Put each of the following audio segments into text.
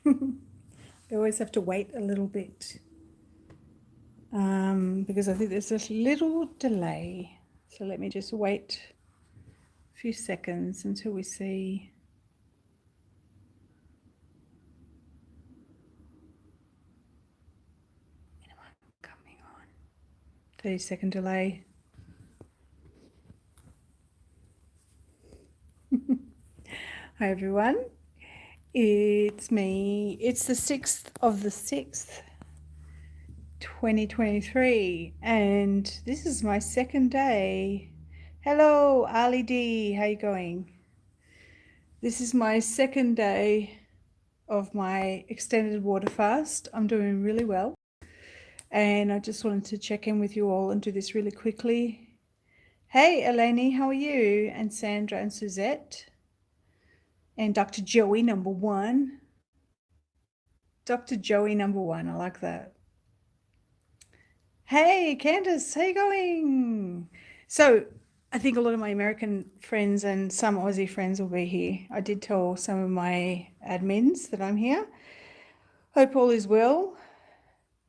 I always have to wait a little bit because I think there's a little delay. So let me just wait a few seconds until we see. Anyone coming on? 30-second delay. Hi everyone. It's me. It's the 6th of the 6th, 2023, and this is my second day. Hello, Ali D. How you going? This is my second day of my extended water fast. I'm doing really well, and I just wanted to check in with you all and do this really quickly. Hey, Eleni, how are you? And Sandra and Suzette. And Dr. Joey, number one. Dr. Joey, number one. I like that. Hey, Candace, how you going? So I think a lot of my American friends and some Aussie friends will be here. I did tell some of my admins that I'm here. Hope all is well.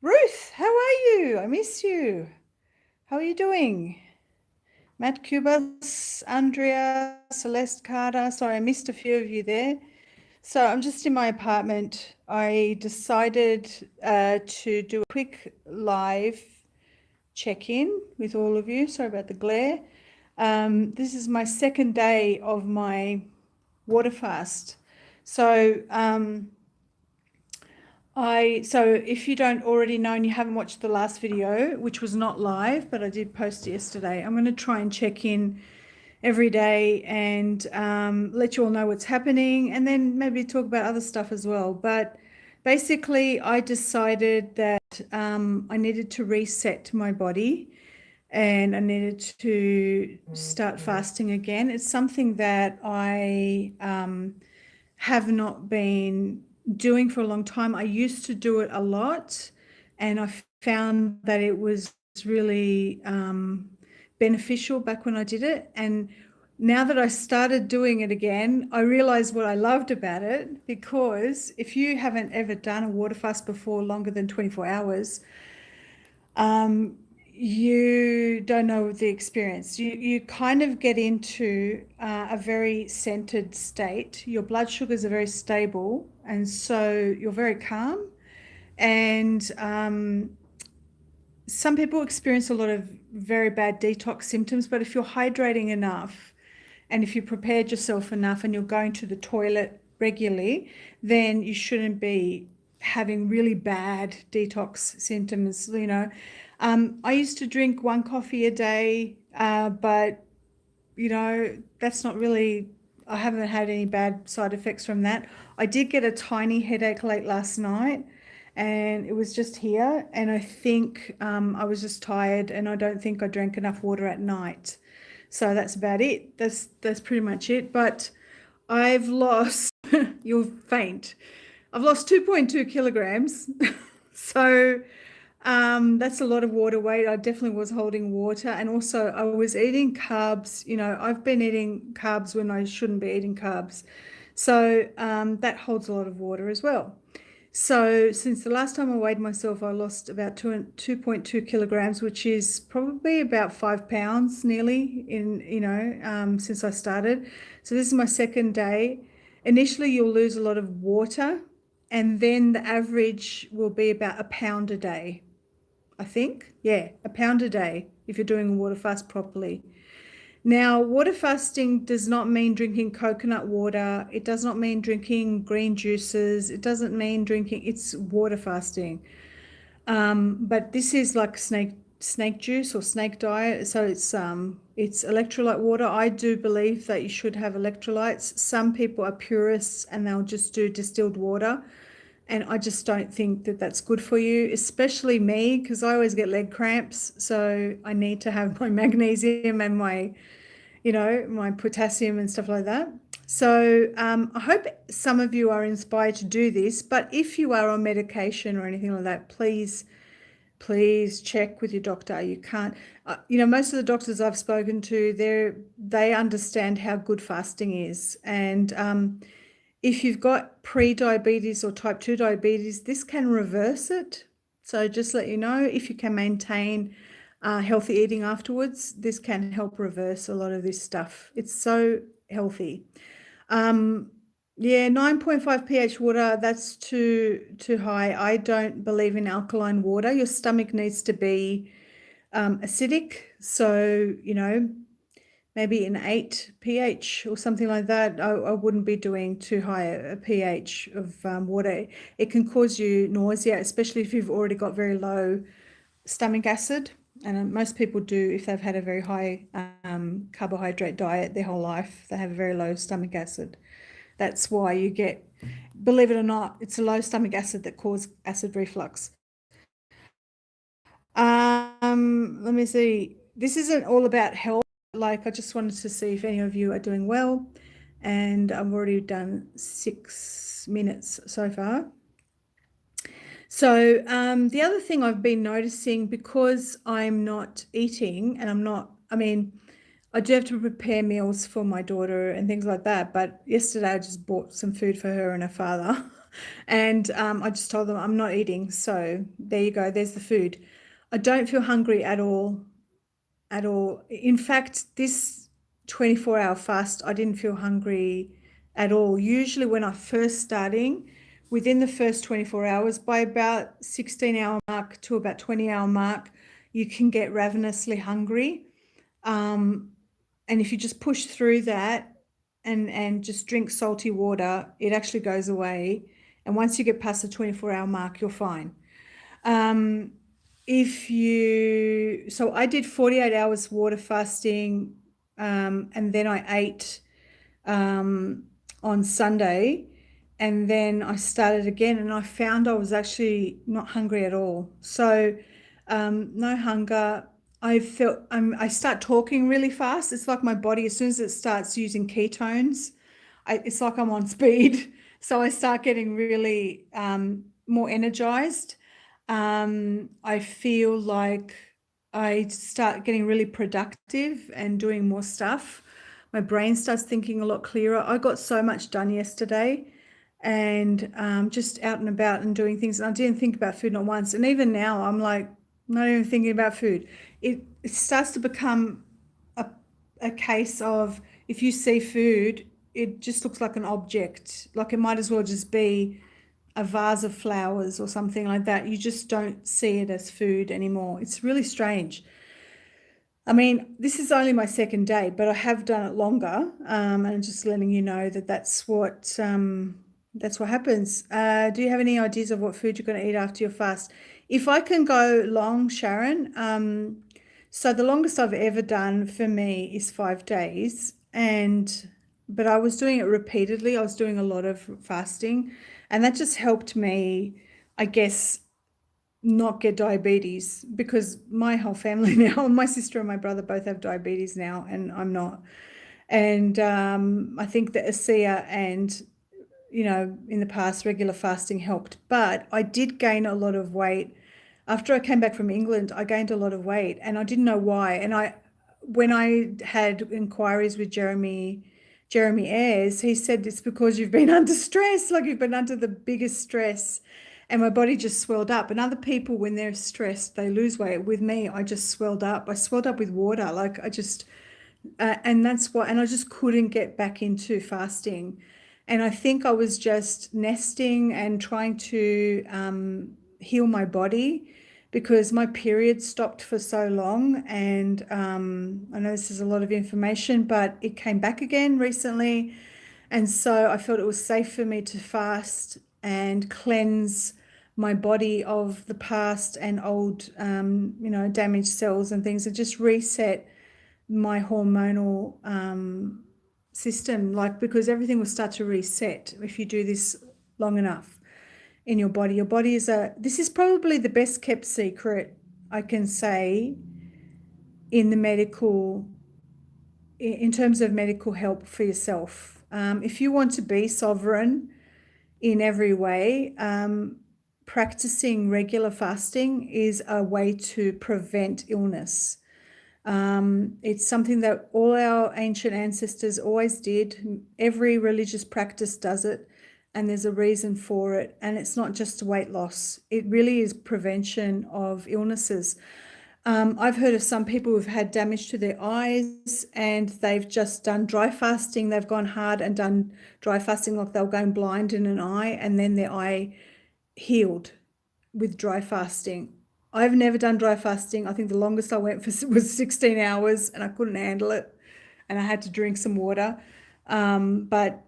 Ruth, how are you? I miss you. How are you doing? Matt Cubas, Andrea, Celeste Carter. Sorry, I missed a few of you there. So I'm just in my apartment. I decided to do a quick live check-in with all of you. Sorry about the glare. This is my second day of my water fast. So if you don't already know and you haven't watched the last video, which was not live, but I did post it yesterday, I'm going to try and check in every day and let you all know what's happening, and then maybe talk about other stuff as well. But basically, I decided that I needed to reset my body and I needed to start fasting again. It's something that I have not been doing for a long time. I used to do it a lot, and I found that it was really beneficial back when I did it. And now that I started doing it again, I realized what I loved about it, because if you haven't ever done a water fast before longer than 24 hours, you don't know the experience. You kind of get into a very centered state. Your blood sugars are very stable, and so you're very calm. And some people experience a lot of very bad detox symptoms, but if you're hydrating enough and if you prepared yourself enough and you're going to the toilet regularly, then you shouldn't be having really bad detox symptoms. I used to drink 1 coffee a day, but that's not really, I haven't had any bad side effects from that. I did get a tiny headache late last night, and it was just here, and I think I was just tired, and I don't think I drank enough water at night. So that's about it. That's pretty much it. But I've lost, you'll faint. I've lost 2.2 kilograms. So that's a lot of water weight. I definitely was holding water, and also I was eating carbs. I've been eating carbs when I shouldn't be eating carbs. So that holds a lot of water as well. So since the last time I weighed myself, I lost about 2.2 kilograms, which is probably about 5 pounds nearly since I started. So this is my second day. Initially, you'll lose a lot of water, and then the average will be about a pound a day. I think, yeah, a pound a day if you're doing a water fast properly. Now, water fasting does not mean drinking coconut water. It does not mean drinking green juices. It doesn't mean drinking, it's water fasting. But this is like snake juice or snake diet. So it's electrolyte water. I do believe that you should have electrolytes. Some people are purists and they'll just do distilled water. And I just don't think that that's good for you, especially me, because I always get leg cramps. So I need to have my magnesium and my potassium and stuff like that. So I hope some of you are inspired to do this. But if you are on medication or anything like that, please check with your doctor. You can't, most of the doctors I've spoken to, they understand how good fasting is. And If you've got pre-diabetes or type 2 diabetes, this can reverse it. So just let you know, if you can maintain healthy eating afterwards, this can help reverse a lot of this stuff. It's so healthy. Yeah, 9.5 pH water, that's too high. I don't believe in alkaline water. Your stomach needs to be acidic. So, maybe an 8 pH or something like that. I wouldn't be doing too high a pH of water. It can cause you nausea, especially if you've already got very low stomach acid. And most people do, if they've had a very high carbohydrate diet their whole life, they have a very low stomach acid. That's why you get, believe it or not, it's a low stomach acid that causes acid reflux. Let me see. This isn't all about health. Like, I just wanted to see if any of you are doing well. And I've already done 6 minutes so far. So the other thing I've been noticing, because I'm not eating and I do have to prepare meals for my daughter and things like that. But yesterday I just bought some food for her and her father. And I just told them I'm not eating. So there you go. There's the food. I don't feel hungry at all. At all. In fact, this 24-hour fast, I didn't feel hungry at all. Usually when I'm first starting, within the first 24 hours, by about 16-hour mark to about 20-hour mark, you can get ravenously hungry. And if you just push through that and just drink salty water, it actually goes away. And once you get past the 24-hour mark, you're fine. So I did 48 hours water fasting, and then I ate on Sunday, and then I started again, and I found I was actually not hungry at all. So no hunger. I start talking really fast. It's like my body, as soon as it starts using ketones, it's like I'm on speed. So I start getting really more energized. I feel like I start getting really productive and doing more stuff. My brain starts thinking a lot clearer. I got so much done yesterday, and just out and about and doing things. And I didn't think about food not once. And even now, I'm like not even thinking about food. It starts to become a case of, if you see food, it just looks like an object. Like, it might as well just be a vase of flowers or something like that. You just don't see it as food anymore. It's really strange. I mean, this is only my second day, but I have done it longer, and I'm just letting you know that that's what happens. Do you have any ideas of what food you're going to eat after your fast? If I can go long, Sharon, so the longest I've ever done for me is 5 days, but I was doing it repeatedly. I was doing a lot of fasting, and that just helped me, I guess, not get diabetes, because my whole family now, my sister and my brother both have diabetes now, and I'm not. And I think the ASEA and, in the past, regular fasting helped. But I did gain a lot of weight. After I came back from England, I gained a lot of weight, and I didn't know why. And when I had inquiries with Jeremy Ayres, he said it's because you've been under stress, like you've been under the biggest stress, and my body just swelled up. And other people, when they're stressed, they lose weight. With me, I just swelled up. I swelled up with water. Like, I just, and that's why, and I just couldn't get back into fasting. And I think I was just nesting and trying to heal my body, because my period stopped for so long. And I know this is a lot of information, but it came back again recently. And so I felt it was safe for me to fast and cleanse my body of the past and old, damaged cells and things, and just reset my hormonal system, because everything will start to reset if you do this long enough in your body. Your body this is probably the best kept secret, I can say, in terms of medical help for yourself. If you want to be sovereign in every way, practicing regular fasting is a way to prevent illness. It's something that all our ancient ancestors always did. Every religious practice does it, and there's a reason for it. And it's not just weight loss, it really is prevention of illnesses. I've heard of some people who've had damage to their eyes and they've just done dry fasting. They've gone hard and done dry fasting, like they were going blind in an eye, and then their eye healed with dry fasting. I've never done dry fasting. I think the longest I went for was 16 hours and I couldn't handle it and I had to drink some water. But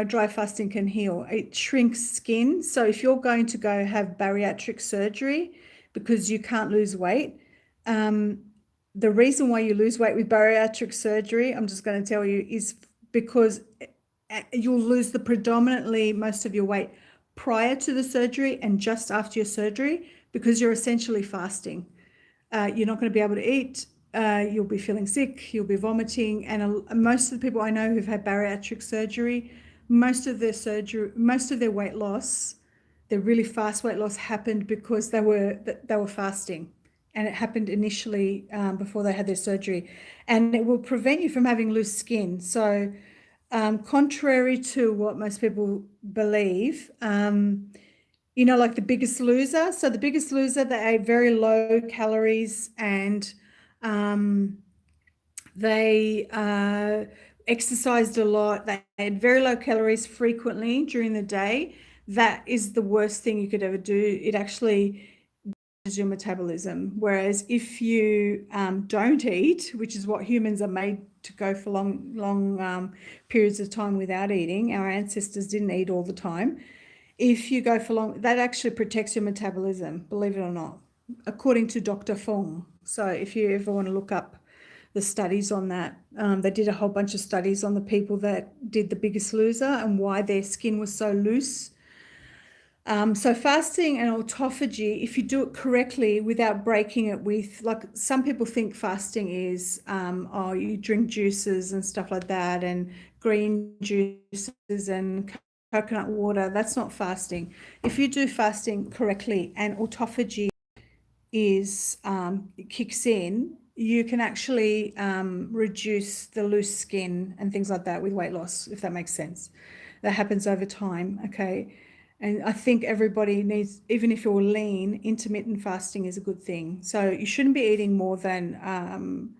dry fasting can heal. It shrinks skin. So if you're going to go have bariatric surgery because you can't lose weight, the reason why you lose weight with bariatric surgery, I'm just going to tell you, is because you'll lose the predominantly most of your weight prior to the surgery and just after your surgery, because you're essentially fasting. You're not going to be able to eat. You'll be feeling sick. You'll be vomiting. And most of the people I know who've had bariatric surgery, most of their weight loss, their really fast weight loss, happened because they were fasting. And it happened initially before they had their surgery. And it will prevent you from having loose skin. So contrary to what most people believe, like The Biggest Loser. So The Biggest Loser, they ate very low calories and they exercised a lot. They had very low calories frequently during the day. That is the worst thing you could ever do. It actually damages your metabolism. Whereas if you don't eat, which is what humans are made to go for long periods of time without eating, our ancestors didn't eat all the time. If you go for long, that actually protects your metabolism, believe it or not, according to Dr. Fong. So if you ever want to look up the studies on that, they did a whole bunch of studies on the people that did The Biggest Loser and why their skin was so loose. So fasting and autophagy, if you do it correctly without breaking it with, like some people think fasting is, you drink juices and stuff like that and green juices and coconut water. That's not fasting. If you do fasting correctly and autophagy kicks in, you can actually reduce the loose skin and things like that with weight loss, if that makes sense. That happens over time, okay? And I think everybody needs, even if you're lean, intermittent fasting is a good thing. So you shouldn't be eating more than,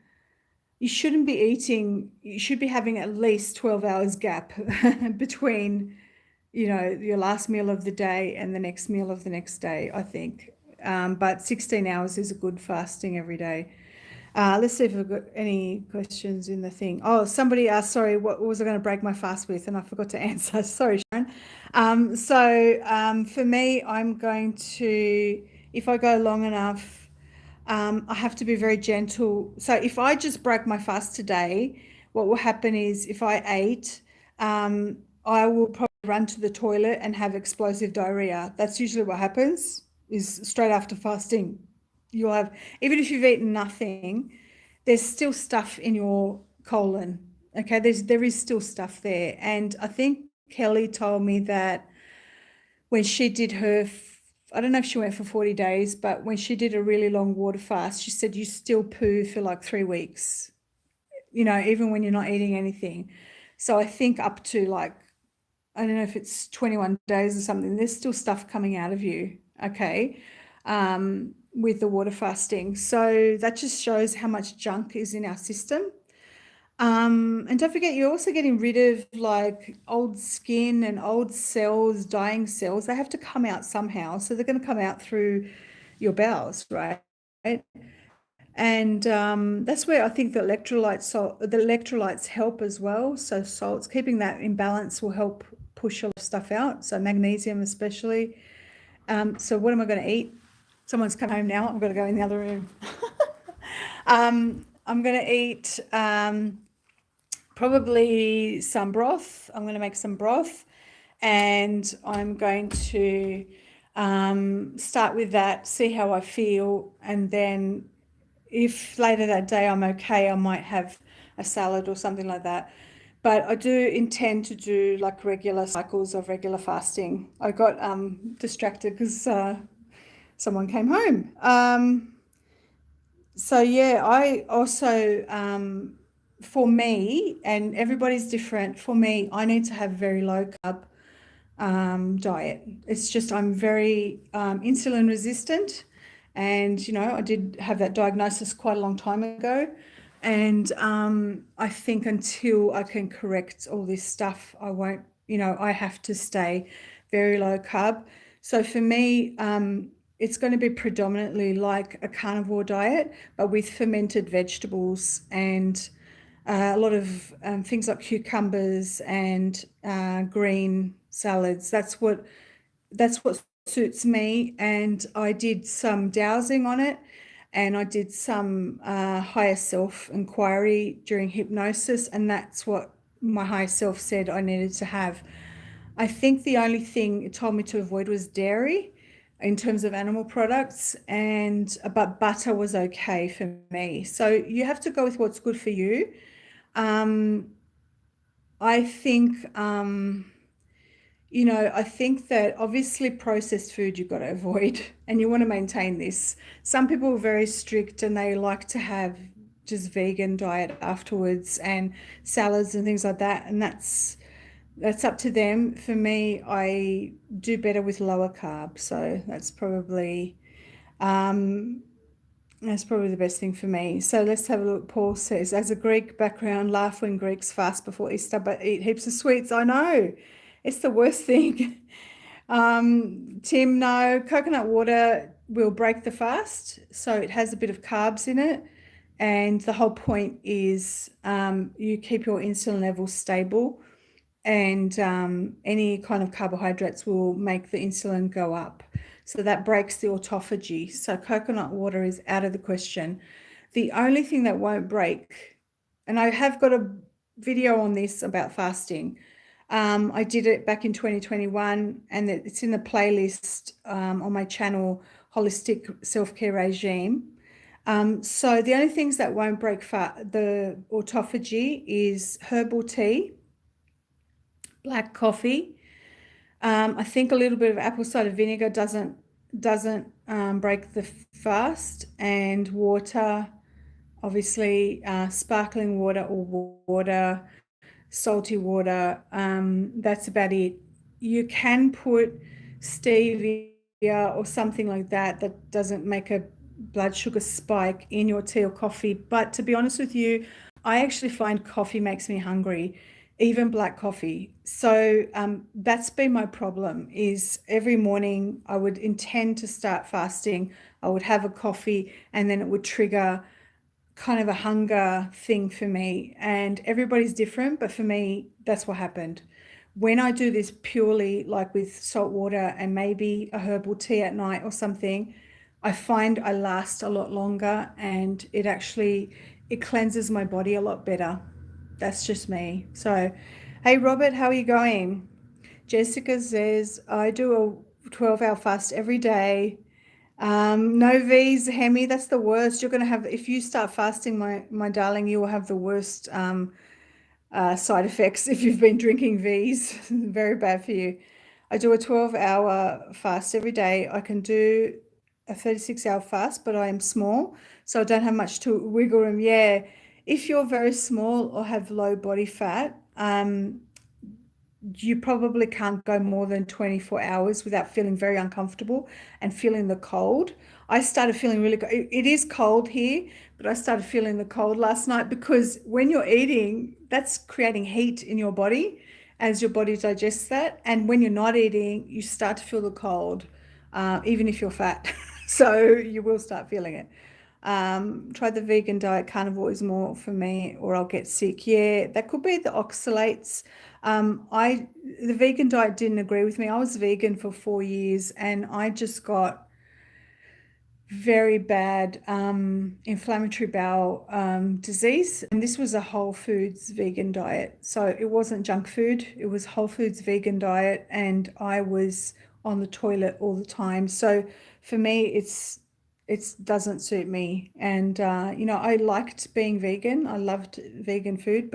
you should be having at least 12 hours gap between, your last meal of the day and the next meal of the next day, I think. But 16 hours is a good fasting every day. Let's see if we've got any questions in the thing. Oh, somebody asked, sorry, what was I going to break my fast with? And I forgot to answer. Sorry, Sharon. For me, I'm going to, if I go long enough, I have to be very gentle. So if I just break my fast today, what will happen is if I ate, I will probably run to the toilet and have explosive diarrhea. That's usually what happens, is straight after fasting. You'll have, even if you've eaten nothing, there's still stuff in your colon. Okay, there is still stuff there. And I think Kelly told me that when she did I don't know if she went for 40 days, but when she did a really long water fast, she said you still poo for like 3 weeks, even when you're not eating anything. So I think up to like, I don't know if it's 21 days or something, there's still stuff coming out of you, okay, with the water fasting. So that just shows how much junk is in our system. And don't forget, you're also getting rid of like old skin and old cells, dying cells. They have to come out somehow. So they're going to come out through your bowels, right? And that's where I think the electrolytes help as well. So salts, keeping that in balance will help push a lot of stuff out. So magnesium especially. So what am I going to eat? Someone's come home now. I'm going to go in the other room. I'm going to eat probably some broth. I'm going to make some broth and I'm going to start with that, see how I feel, and then if later that day I'm okay, I might have a salad or something like that. But I do intend to do like regular cycles of regular fasting. I got distracted because someone came home. So yeah, I also for me, and everybody's different. For me, I need to have very low carb diet. It's just I'm very insulin resistant, and I did have that diagnosis quite a long time ago. And I think until I can correct all this stuff, I won't. I have to stay very low carb. So for me, it's going to be predominantly like a carnivore diet, but with fermented vegetables and a lot of things like cucumbers and green salads. That's what suits me. And I did some dowsing on it, and I did some higher self inquiry during hypnosis, and that's what my higher self said I needed to have. I think the only thing it told me to avoid was dairy in terms of animal products, and but butter was okay for me. So you have to go with what's good for you. um, I think, I think that obviously processed food you've got to avoid and you want to maintain this. Some people are very strict and they like to have just vegan diet afterwards and salads and things like that. And that's up to them. For me, I do better with lower carb. So um, that's probably the best thing for me. So let's have a look. Paul says, as a Greek background, laugh when Greeks fast before Easter, but eat heaps of sweets. I know. It's the worst thing. Tim, no, coconut water will break the fast. So it has a bit of carbs in it. And the whole point is you keep your insulin levels stable, and any kind of carbohydrates will make the insulin go up. So that breaks the autophagy. So coconut water is out of the question. The only thing that won't break, and I have got a video on this about fasting. I did it back in 2021, and it's in the playlist on my channel, Holistic Self-Care Regime. So the only things that won't break the autophagy is herbal tea, black coffee. I think a little bit of apple cider vinegar doesn't break the fast, and water, obviously, sparkling water or water, salty water. That's about it. You can put stevia or something like that that doesn't make a blood sugar spike in your tea or coffee. But to be honest with you, I actually find coffee makes me hungry, even black coffee. So that's been my problem, is every morning I would intend to start fasting. I would have a coffee and then it would trigger kind of a hunger thing for me. And everybody's different, but for me, that's what happened. When I do this purely like with salt water and maybe a herbal tea at night or something, I find I last a lot longer, and it cleanses my body a lot better. That's just me. So, hey Robert, how are you going? Jessica says, I do a 12-hour fast every day. No V's, Hemi, that's the worst. You're going to have, if you start fasting, my darling, you will have the worst side effects if you've been drinking V's. Very bad for you. I do a 12-hour fast every day. I can do a 36-hour fast, but I am small, so I don't have much to wiggle room. Yeah, if you're very small or have low body fat, you probably can't go more than 24 hours without feeling very uncomfortable and feeling the cold. I started feeling really cold. It is cold here, but I started feeling the cold last night because when you're eating, that's creating heat in your body as your body digests that. And when you're not eating, you start to feel the cold, even if you're fat. So you will start feeling it. Try the vegan diet. Carnivore is more for me, or I'll get sick. Yeah, that could be the oxalates. The vegan diet didn't agree with me. I was vegan for 4 years, and I just got very bad inflammatory bowel disease. And this was a whole foods vegan diet. So it wasn't junk food, it was whole foods vegan diet. And I was on the toilet all the time. So for me, it doesn't suit me. And, I liked being vegan. I loved vegan food,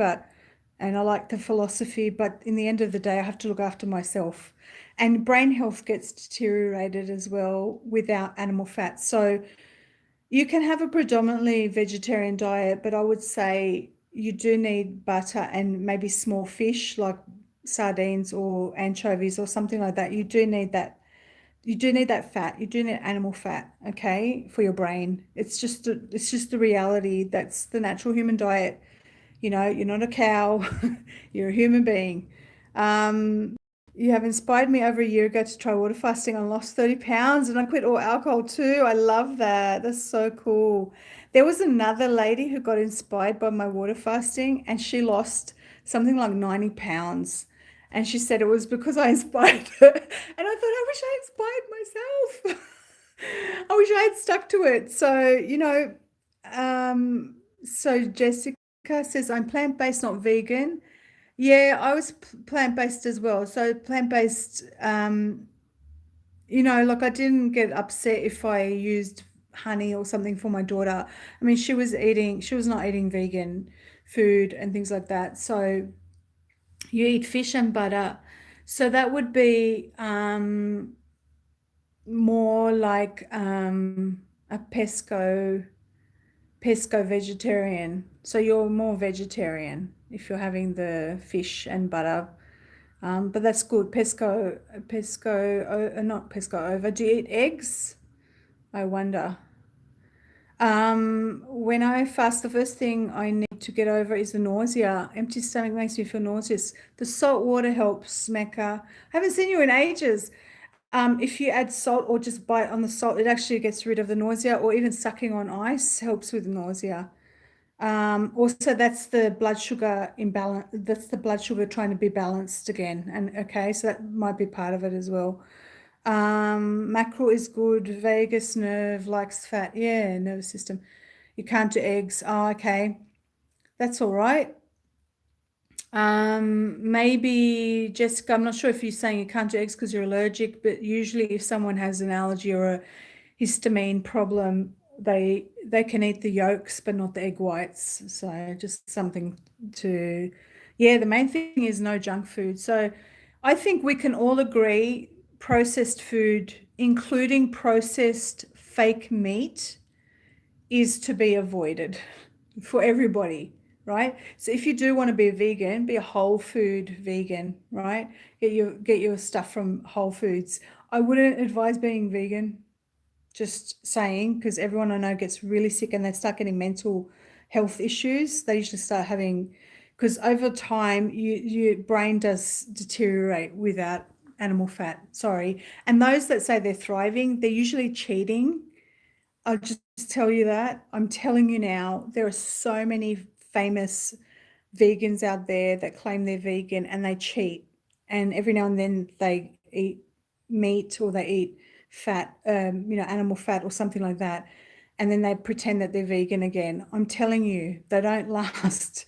and I like the philosophy, but in the end of the day, I have to look after myself. And brain health gets deteriorated as well without animal fat. So You can have a predominantly vegetarian diet, but I would say you do need butter and maybe small fish like sardines or anchovies or something like that. You do need that. You do need that fat. You do need animal fat, okay, for your brain. It's just the reality. That's the natural human diet. You're not a cow. You're a human being. Um, you have inspired me over a year ago to try water fasting. I lost 30 pounds and I quit all alcohol too. I love that. That's so cool. There was another lady who got inspired by my water fasting and she lost something like 90 pounds. And she said it was because I inspired her. And I thought, I wish I inspired myself. I wish I had stuck to it. So Jessica says, I'm plant-based, not vegan. Yeah, I was plant-based as well. So plant-based, like I didn't get upset if I used honey or something for my daughter. I mean, she was not eating vegan food and things like that. So you eat fish and butter. So that would be more like a pesco vegetarian. So you're more vegetarian if you're having the fish and butter. But that's good. Not pesco over. Do you eat eggs? I wonder. When I fast, the first thing I need to get over is the nausea. Empty stomach makes me feel nauseous. The salt water helps, Mecca. I haven't seen you in ages. If you add salt or just bite on the salt, it actually gets rid of the nausea, or even sucking on ice helps with nausea. Also, that's the blood sugar imbalance. That's the blood sugar trying to be balanced again. And okay, so that might be part of it as well. Mackerel is good. Vagus nerve likes fat. Yeah, nervous system. You can't do eggs. Oh, okay. That's all right. Maybe Jessica, I'm not sure if you're saying you can't do eggs because you're allergic, but usually if someone has an allergy or a histamine problem, they can eat the yolks but not the egg whites. So just something to, yeah, the main thing is no junk food. So I think we can all agree processed food, including processed fake meat, is to be avoided for everybody, right? So if you do want to be a vegan, be a whole food vegan, right? Get your stuff from Whole Foods. I wouldn't advise being vegan, just saying, because everyone I know gets really sick and they start getting mental health issues. They usually start having, because over time your brain does deteriorate without animal fat. Sorry. And those that say they're thriving, they're usually cheating. I'll just tell you that. I'm telling you now, there are so many famous vegans out there that claim they're vegan and they cheat. And every now and then they eat meat or they eat fat, animal fat or something like that. And then they pretend that they're vegan again. I'm telling you, they don't last.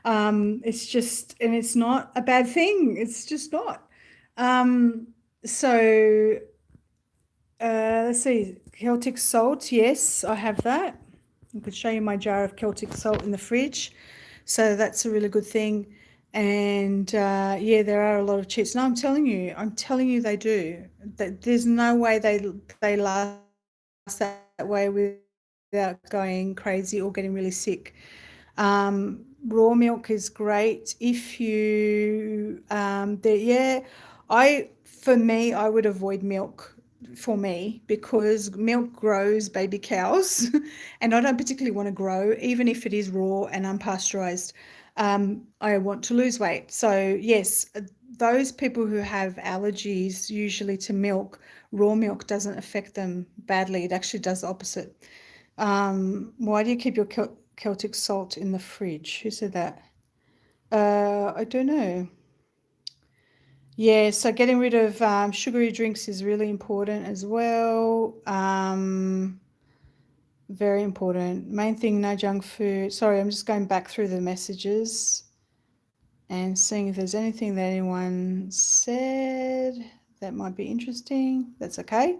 It's just, and it's not a bad thing. It's just not. So let's see, Celtic salt. Yes, I have that. I could show you my jar of Celtic salt in the fridge. So that's a really good thing. And yeah, there are a lot of cheats. No, I'm telling you they do. There's no way they last that way without going crazy or getting really sick. Raw milk is great if you yeah, for me I would avoid milk for me because milk grows baby cows and I don't particularly want to grow even if it is raw and unpasteurized. I want to lose weight. So yes, those people who have allergies usually to milk, raw milk doesn't affect them badly. It actually does the opposite. Why do you keep your Celtic salt in the fridge? Who said that? I don't know. Yeah, so getting rid of sugary drinks is really important as well. Very important. Main thing, no junk food. Sorry, I'm just going back through the messages and seeing if there's anything that anyone said that might be interesting. That's okay.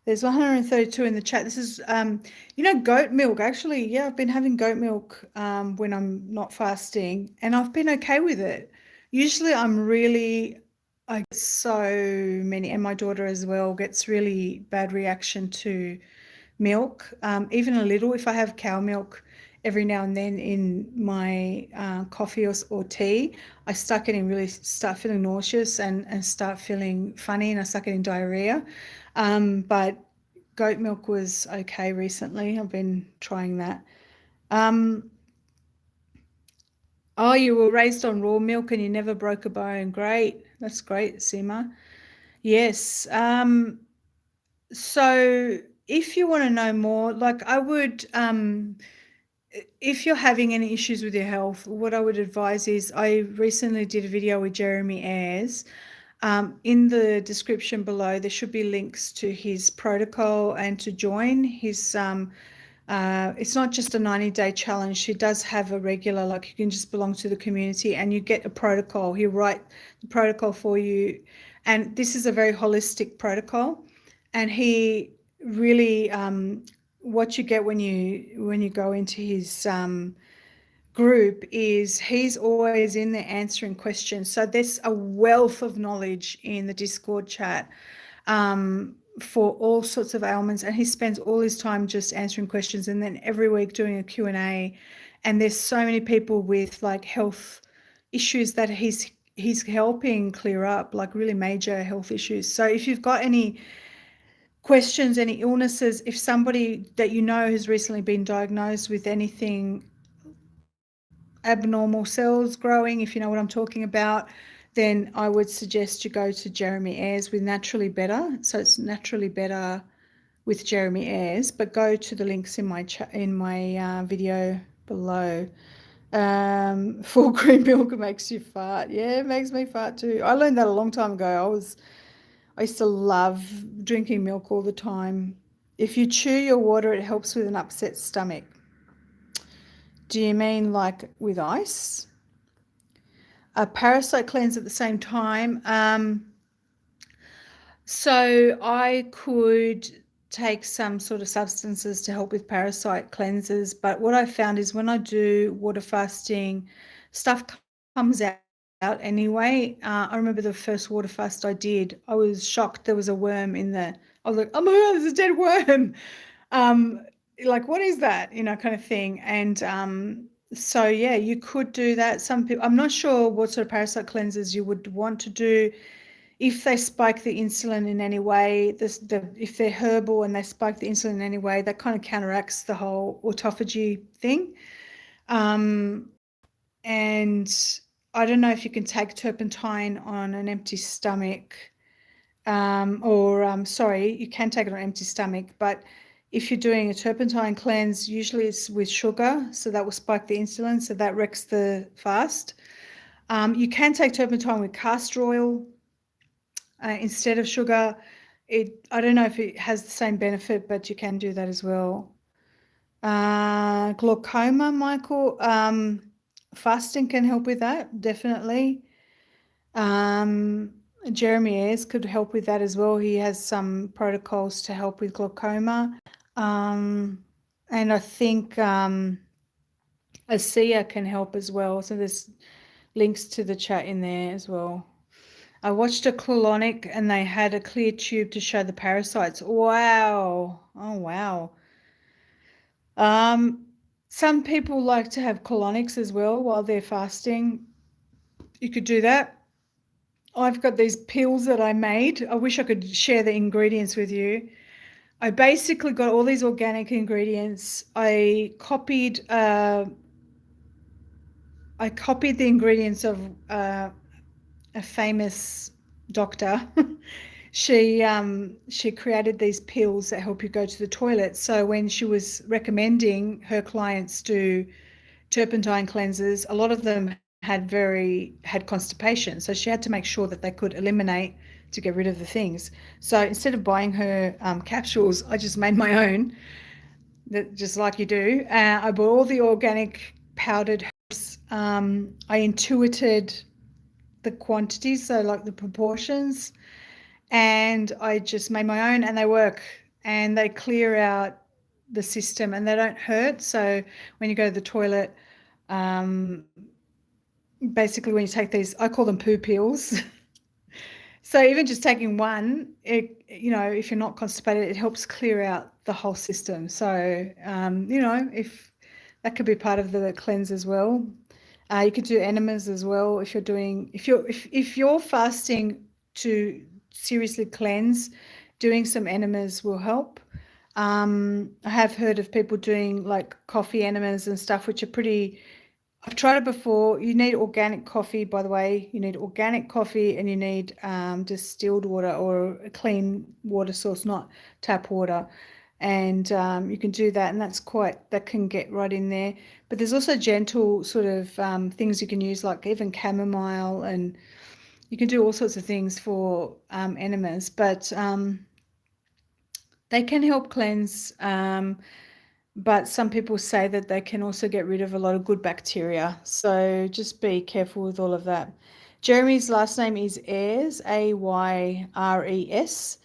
There's 132 in the chat. This is, goat milk. Actually, yeah, I've been having goat milk when I'm not fasting, and I've been okay with it. Usually I get so many, and my daughter as well gets really bad reaction to milk, even a little. If I have cow milk every now and then in my coffee or tea, I start feeling nauseous and start feeling funny, and I start getting diarrhea. But goat milk was okay recently. I've been trying that. Oh, you were raised on raw milk and you never broke a bone. Great. That's great, Seema. Yes. So if you want to know more, like I would, if you're having any issues with your health, what I would advise is I recently did a video with Jeremy Ayres. In the description below, there should be links to his protocol and to join his. It's not just a 90-day challenge. He does have a regular, like you can just belong to the community and you get a protocol. He'll write the protocol for you. And this is a very holistic protocol. And he really, what you get when you go into his group is he's always in there answering questions. So there's a wealth of knowledge in the Discord chat for all sorts of ailments, and he spends all his time just answering questions and then every week doing a Q&A. And there's so many people with like health issues that he's helping clear up, like really major health issues. So if you've got any questions, any illnesses, if somebody that you know has recently been diagnosed with anything, abnormal cells growing, if you know what I'm talking about, then I would suggest you go to Jeremy Ayres with Naturally Better. So it's Naturally Better with Jeremy Ayres, but go to the links in my video below. Full cream milk makes you fart. Yeah, it makes me fart too. I learned that a long time ago. I used to love drinking milk all the time. If you chew your water, it helps with an upset stomach. Do you mean like with ice? A parasite cleanse at the same time. So I could take some sort of substances to help with parasite cleanses, but what I found is when I do water fasting, stuff comes out anyway. I remember the first water fast I did, I was shocked there was a worm in there. I was like, oh my God, there's a dead worm. Like, what is that? Kind of thing. And so, yeah, you could do that. Some people, I'm not sure what sort of parasite cleanses you would want to do. If they spike the insulin in any way, if they're herbal and they spike the insulin in any way, that kind of counteracts the whole autophagy thing. And I don't know if you can take turpentine on an empty stomach, sorry, you can take it on an empty stomach, but if you're doing a turpentine cleanse, usually it's with sugar, so that will spike the insulin, so that wrecks the fast. You can take turpentine with castor oil instead of sugar. I don't know if it has the same benefit, but you can do that as well. Glaucoma, Michael, fasting can help with that, definitely. Jeremy Ayres could help with that as well. He has some protocols to help with glaucoma. And I think ASEA can help as well. So there's links to the chat in there as well. I watched a colonic and they had a clear tube to show the parasites. Wow. Oh, wow. Some people like to have colonics as well while they're fasting. You could do that. I've got these pills that I made. I wish I could share the ingredients with you. I basically got all these organic ingredients. I copied the ingredients of a famous doctor. She created these pills that help you go to the toilet. So when she was recommending her clients do turpentine cleanses, a lot of them had constipation. So she had to make sure that they could eliminate to get rid of the things. So instead of buying her capsules, I just made my own, just like you do. I bought all the organic powdered herbs. I intuited the quantities, so like the proportions, and I just made my own, and they work, and they clear out the system and they don't hurt. So when you go to the toilet, basically when you take these, I call them poo pills. So even just taking one, if you're not constipated, it helps clear out the whole system. So, if that could be part of the cleanse as well. You could do enemas as well if you're fasting to seriously cleanse. Doing some enemas will help. I have heard of people doing like coffee enemas and stuff, which are pretty. I've tried it before. You need organic coffee, by the way. You need organic coffee and you need distilled water or a clean water source, not tap water. And you can do that, and that can get right in there. But there's also gentle sort of things you can use, like even chamomile, and you can do all sorts of things for enemas. But they can help cleanse. But some people say that they can also get rid of a lot of good bacteria. So just be careful with all of that. Jeremy's last name is Ayres, Ayres.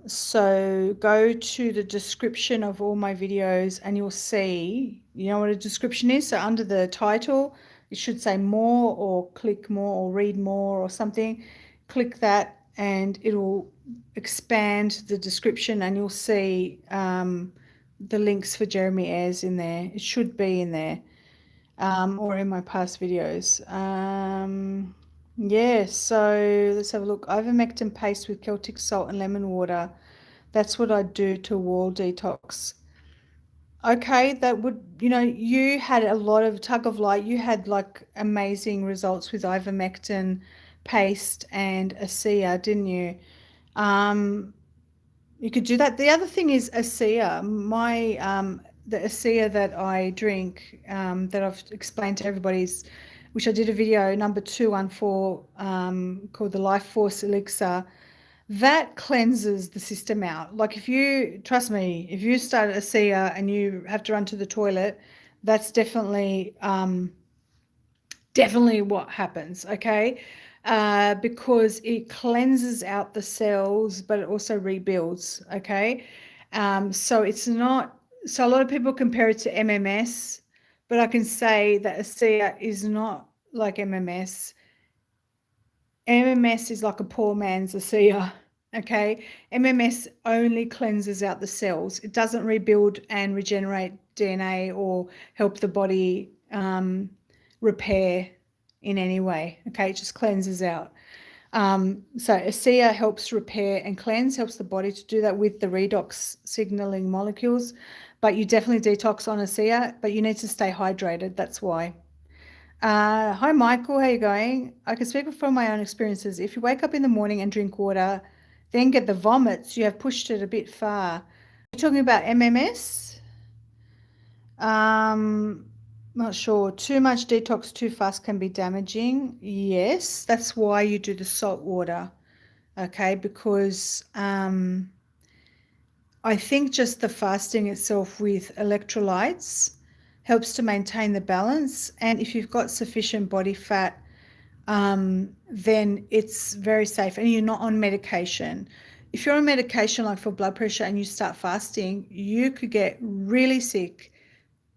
So go to the description of all my videos and you'll see, you know what a description is? So under the title, it should say more or click more or read more or something. Click that and it'll expand the description and you'll see the links for Jeremy Ayres in there. It should be in there or in my past videos. Yeah, so let's have a look. Ivermectin paste with Celtic salt and lemon water. That's what I do to wall detox. Okay, that would, you had a lot of tug of light. You had like amazing results with ivermectin paste and ASEA, didn't you? You could do that. The other thing is ASEA. The ASEA that I drink, that I've explained to everybody, which I did a video number 214 called the Lifeforce Elixir. That cleanses the system out. Like trust me, if you start ASEA and you have to run to the toilet, that's definitely what happens, okay? Because it cleanses out the cells, but it also rebuilds, okay? So a lot of people compare it to MMS, but I can say that ASEA is not like MMS. MMS is like a poor man's ASEA, okay? MMS only cleanses out the cells. It doesn't rebuild and regenerate DNA or help the body repair in any way, okay? It just cleanses out. So ASEA helps repair and cleanse, helps the body to do that with the redox signaling molecules. But you definitely detox on ASEA, but you need to stay hydrated. That's why. Hi, Michael. How are you going? I can speak from my own experiences. If you wake up in the morning and drink water, then get the vomits, you have pushed it a bit far. You're talking about MMS? Not sure. Too much detox too fast can be damaging. Yes, that's why you do the salt water. Okay, because I think just the fasting itself with electrolytes helps to maintain the balance. And if you've got sufficient body fat, then it's very safe and you're not on medication. If you're on medication like for blood pressure and you start fasting, you could get really sick.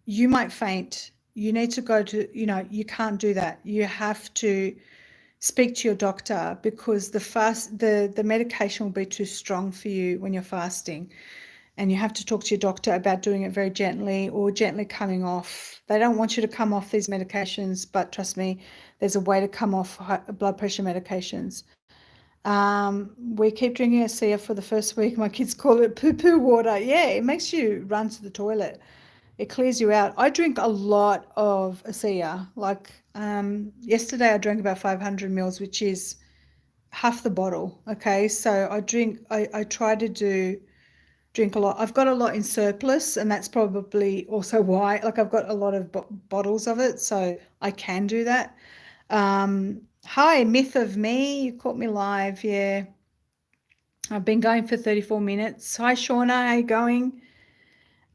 You might faint. You need to go to, you can't do that. You have to speak to your doctor because the medication will be too strong for you when you're fasting. And you have to talk to your doctor about doing it very gently or gently coming off. They don't want you to come off these medications, but trust me, there's a way to come off blood pressure medications. We keep drinking ASEA for the first week. My kids call it poo-poo water. Yeah, it makes you run to the toilet. It clears you out. I drink a lot of ASEA. Like yesterday I drank about 500 mils, which is half the bottle. Okay, so I try to drink a lot. I've got a lot in surplus, and that's probably also why, like I've got a lot of bottles of it, so I can do that. Hi, Myth of Me, you caught me live. Yeah, I've been going for 34 minutes. Hi, Shauna, how you going?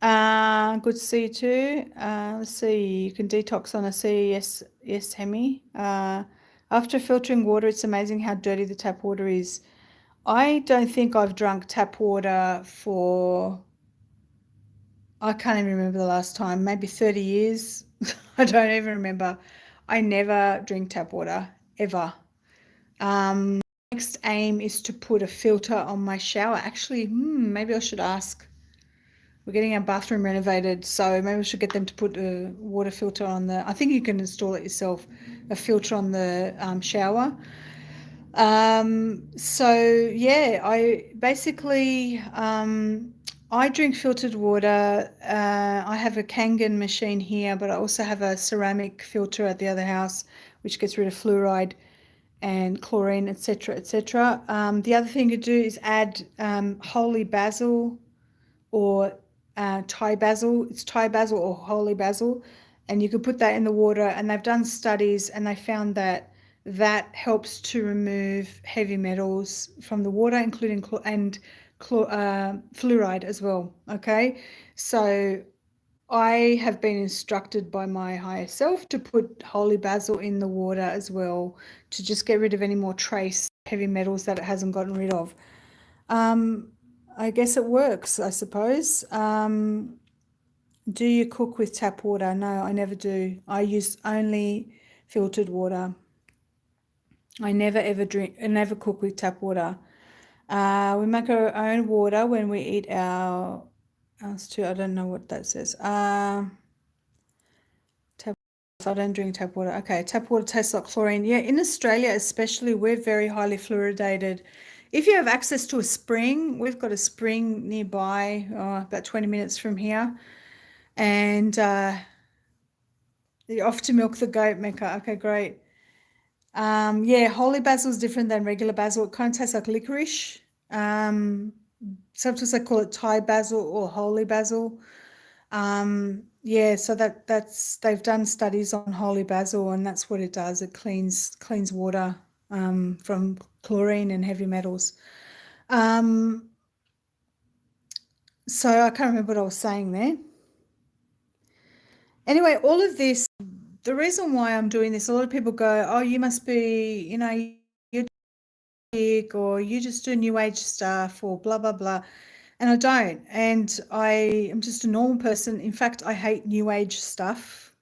Good to see you too. Let's see, you can detox on ASEA. Yes, Hemi. After filtering water, it's amazing how dirty the tap water is. I don't think I've drunk tap water I can't even remember the last time, maybe 30 years. I don't even remember. I never drink tap water, ever. next aim is to put a filter on my shower. Actually, maybe I should ask. We're getting our bathroom renovated, so maybe we should get them to put a water filter on the, I think you can install it yourself, a filter on the shower. So yeah, I basically, I drink filtered water. I have a Kangen machine here, but I also have a ceramic filter at the other house, which gets rid of fluoride and chlorine, etc., etc. The other thing to do is add holy basil or Thai basil. It's Thai basil or holy basil, and you could put that in the water. And they've done studies, and they found that that helps to remove heavy metals from the water, including fluoride as well. Okay, so I have been instructed by my higher self to put holy basil in the water as well, to just get rid of any more trace heavy metals that it hasn't gotten rid of. I guess it works, I suppose. Do you cook with tap water? No, I never do. I use only filtered water. I never ever drink, I never cook with tap water. We make our own water when we eat our too. I don't know what that says. Tap. I don't drink tap water. Okay, tap water tastes like chlorine. Yeah, in Australia especially, we're very highly fluoridated. If you have access to a spring, we've got a spring nearby, about 20 minutes from here, and you're off to milk the goat, Mecca. Okay, great. Yeah, holy basil is different than regular basil. It kind of tastes like licorice. Sometimes they call it Thai basil or holy basil. Yeah, so that's they've done studies on holy basil, and that's what it does. It cleans water from chlorine and heavy metals. So I can't remember what I was saying there. Anyway, all of this, the reason why I'm doing this, a lot of people go, oh, you must be, you're big, or you just do new age stuff, or blah, blah, blah. And I don't. And I am just a normal person. In fact, I hate new age stuff.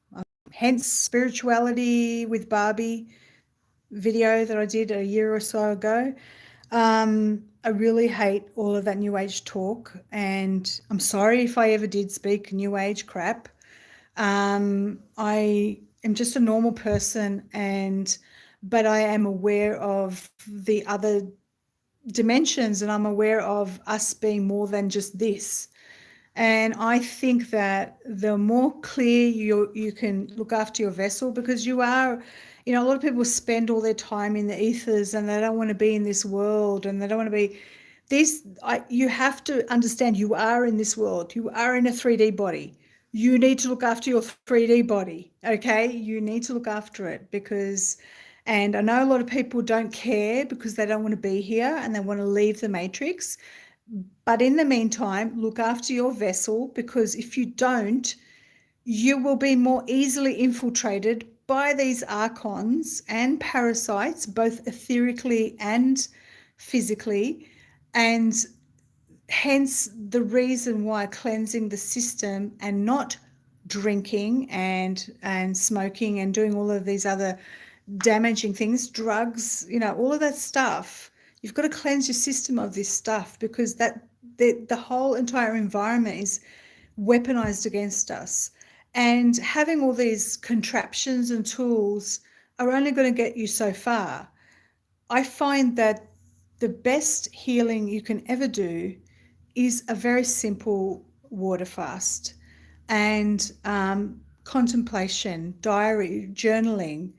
Hence spirituality with Barbie video that I did a year or so ago. I really hate all of that new age talk, and I'm sorry if I ever did speak new age crap. I am just a normal person, but I am aware of the other dimensions, and I'm aware of us being more than just this. And I think that the more clear you can look after your vessel, because you are, a lot of people spend all their time in the ethers, and they don't want to be in this world, and they don't want to be this. You have to understand you are in this world. You are in a 3D body. You need to look after your 3D body, okay? You need to look after it, and I know a lot of people don't care because they don't want to be here and they want to leave the matrix. But in the meantime, look after your vessel, because if you don't, you will be more easily infiltrated by these archons and parasites, both etherically and physically. And hence the reason why cleansing the system and not drinking and smoking and doing all of these other damaging things, drugs, all of that stuff. You've got to cleanse your system of this stuff, because the whole entire environment is weaponized against us. And having all these contraptions and tools are only going to get you so far. I find that the best healing you can ever do is a very simple water fast and contemplation, diary, journaling.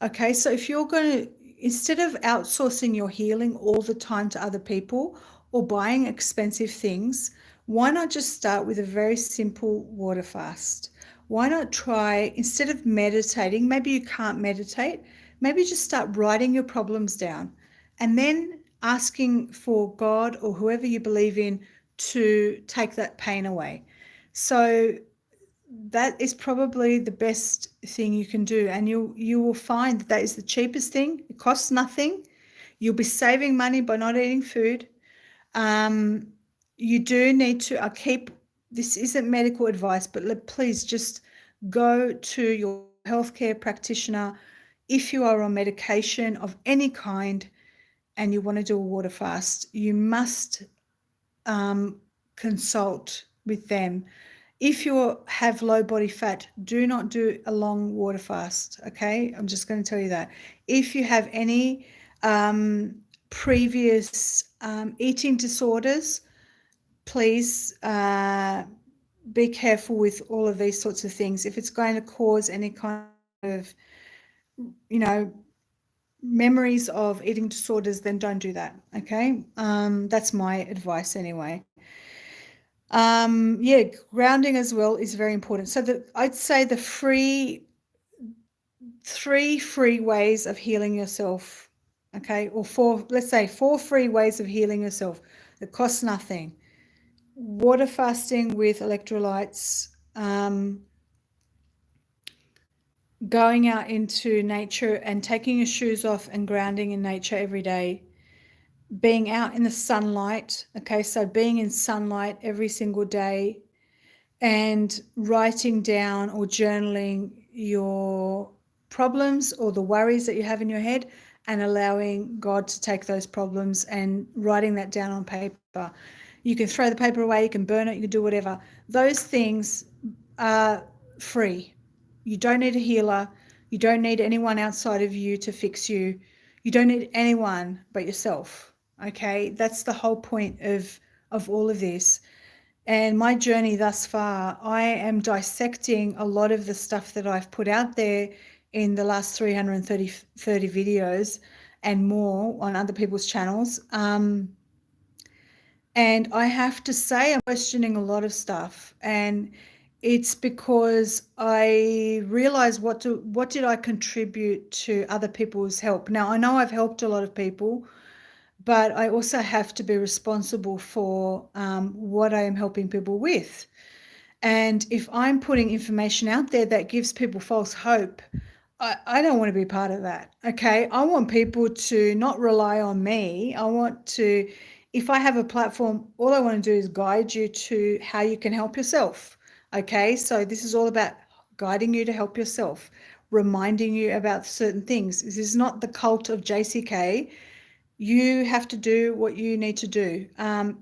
Okay, so if you're going to, instead of outsourcing your healing all the time to other people or buying expensive things, why not just start with a very simple water fast? Why not try, instead of meditating, maybe you can't meditate, maybe just start writing your problems down and then asking for God or whoever you believe in to take that pain away. So that is probably the best thing you can do, and you will find that is the cheapest thing. It costs nothing. You'll be saving money by not eating food. You do need to this isn't medical advice, but please just go to your healthcare practitioner if you are on medication of any kind, and you want to do a water fast, you must consult with them. If you have low body fat, do not do a long water fast, okay? I'm just going to tell you that. If you have any previous eating disorders, please be careful with all of these sorts of things. If it's going to cause any kind of, memories of eating disorders, then don't do that, okay? That's my advice anyway. Grounding as well is very important. So I'd say the three free ways of healing yourself, okay? Or let's say 4 free ways of healing yourself that cost nothing. Water fasting with electrolytes, going out into nature and taking your shoes off and grounding in nature every day, being out in the sunlight, okay, so being in sunlight every single day, and writing down or journaling your problems or the worries that you have in your head, and allowing God to take those problems and writing that down on paper. You can throw the paper away, you can burn it, you can do whatever. Those things are free. You don't need a healer. You don't need anyone outside of you to fix you. You don't need anyone but yourself. Okay, that's the whole point of all of this. And my journey thus far, I am dissecting a lot of the stuff that I've put out there in the last 330 videos and more on other people's channels. And I have to say, I'm questioning a lot of stuff, and it's because I realize what did I contribute to other people's help. Now, I know I've helped a lot of people, but I also have to be responsible for what I am helping people with. And if I'm putting information out there that gives people false hope, I don't want to be part of that, okay? I want people to not rely on me. I want to, if I have a platform, all I want to do is guide you to how you can help yourself, okay? So this is all about guiding you to help yourself, reminding you about certain things. This is not the cult of JCK. You have to do what you need to do.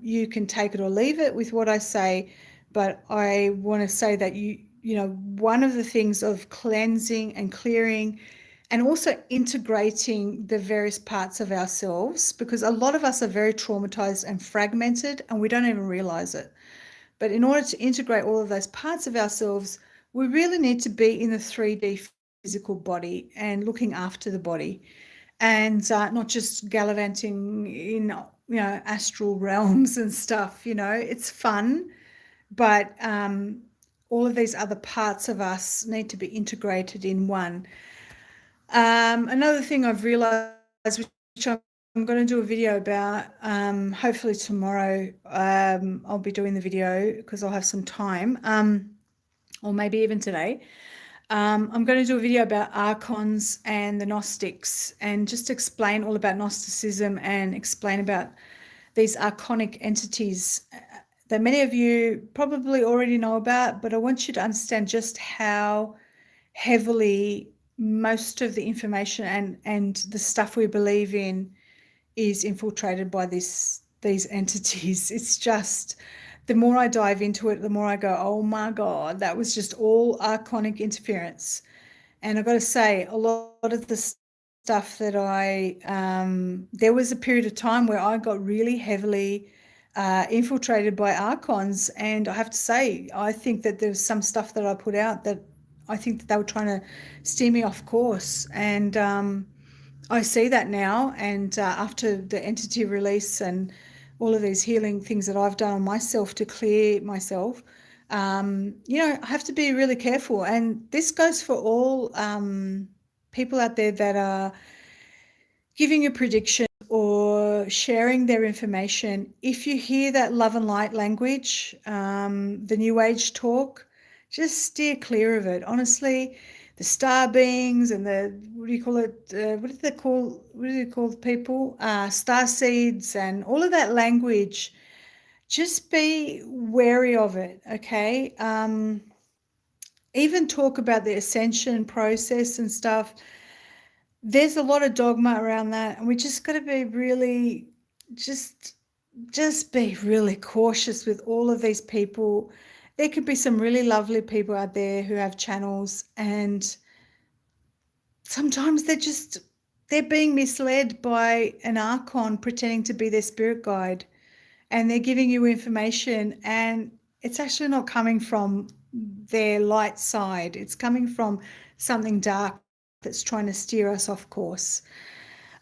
You can take it or leave it with what I say, but I want to say that one of the things of cleansing and clearing and also integrating the various parts of ourselves, because a lot of us are very traumatized and fragmented and we don't even realize it. But in order to integrate all of those parts of ourselves, we really need to be in the 3D physical body and looking after the body, and not just gallivanting in astral realms and stuff. It's fun, but all of these other parts of us need to be integrated in one. Another thing I've realized, which I'm going to do a video about, hopefully tomorrow, I'll be doing the video because I'll have some time, or maybe even today. I'm going to do a video about Archons and the Gnostics, and just explain all about Gnosticism and explain about these archonic entities that many of you probably already know about, but I want you to understand just how heavily most of the information and the stuff we believe in is infiltrated by these entities. It's just, the more I dive into it, the more I go, oh my God, that was just all archonic interference. And I've got to say, a lot of the stuff that there was a period of time where I got really heavily infiltrated by archons, and I have to say, I think that there's some stuff that I put out that I think that they were trying to steer me off course, and I see that now. And after the entity release and all of these healing things that I've done on myself to clear myself, I have to be really careful. And this goes for all people out there that are giving a prediction or sharing their information. If you hear that love and light language, the new age talk, just steer clear of it. Honestly, the star beings and what do you call the people? Star seeds and all of that language, just be wary of it, okay? Even talk about the ascension process and stuff. there's a lot of dogma around that, and we just got to be really just be really cautious with all of these people. There could be some really lovely people out there who have channels, and sometimes they're being misled by an Archon pretending to be their spirit guide, and they're giving you information, and it's actually not coming from their light side. It's coming from something dark that's trying to steer us off course.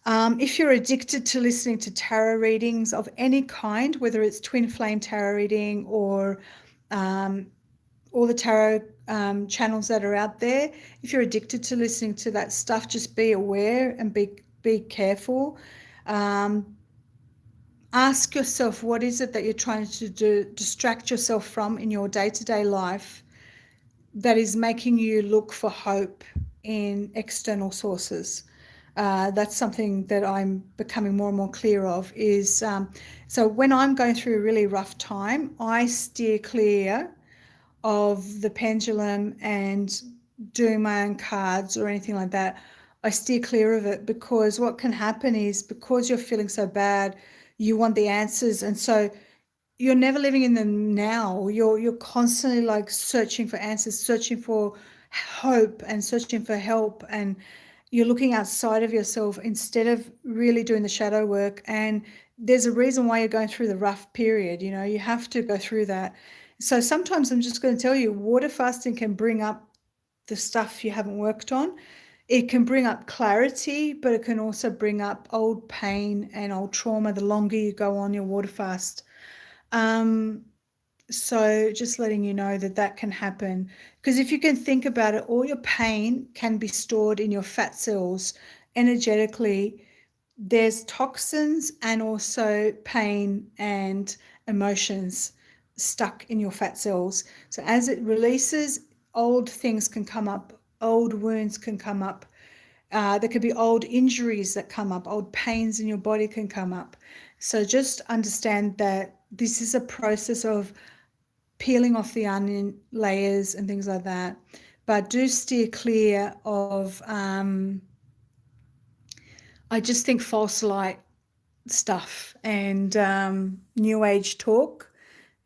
If you're addicted to listening to tarot readings of any kind, whether it's twin flame tarot reading or all the tarot channels that are out there, if you're addicted to listening to that stuff, just be aware and be careful. Ask yourself, what is it that you're trying to distract yourself from in your day-to-day life that is making you look for hope in external sources? That's something that I'm becoming more and more clear of is, so when I'm going through a really rough time, I steer clear of the pendulum and doing my own cards or anything like that. I steer clear of it, because what can happen is, because you're feeling so bad, you want the answers, and so you're never living in the now. You're constantly like searching for answers, searching for hope and searching for help, and you're looking outside of yourself instead of really doing the shadow work. And there's a reason why you're going through the rough period. You have to go through that. So sometimes I'm just going to tell you, water fasting can bring up the stuff you haven't worked on. It can bring up clarity, but it can also bring up old pain and old trauma the longer you go on your water fast. So just letting you know that can happen, because if you can think about it, all your pain can be stored in your fat cells energetically. There's toxins and also pain and emotions stuck in your fat cells. So as it releases, old things can come up, old wounds can come up. There could be old injuries that come up, old pains in your body can come up. So just understand that this is a process of peeling off the onion layers and things like that. But do steer clear of, I just think, false light stuff and new age talk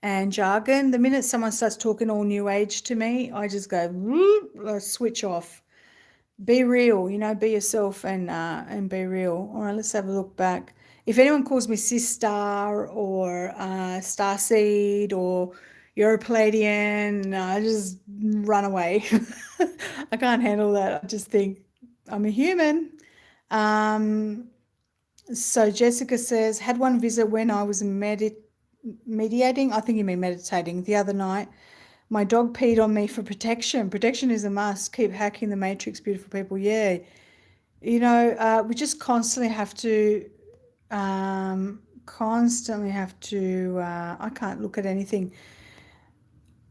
and jargon. The minute someone starts talking all new age to me, I just go switch off. Be real, be yourself and be real. All right, let's have a look back. If anyone calls me sister or starseed or you're a Palladian, I just run away. I can't handle that. I just think I'm a human. So Jessica says, had one visit when I was mediating, I think you mean meditating, the other night. My dog peed on me for protection. Protection is a must. Keep hacking the matrix, beautiful people. Yeah. We just constantly have to, I can't look at anything.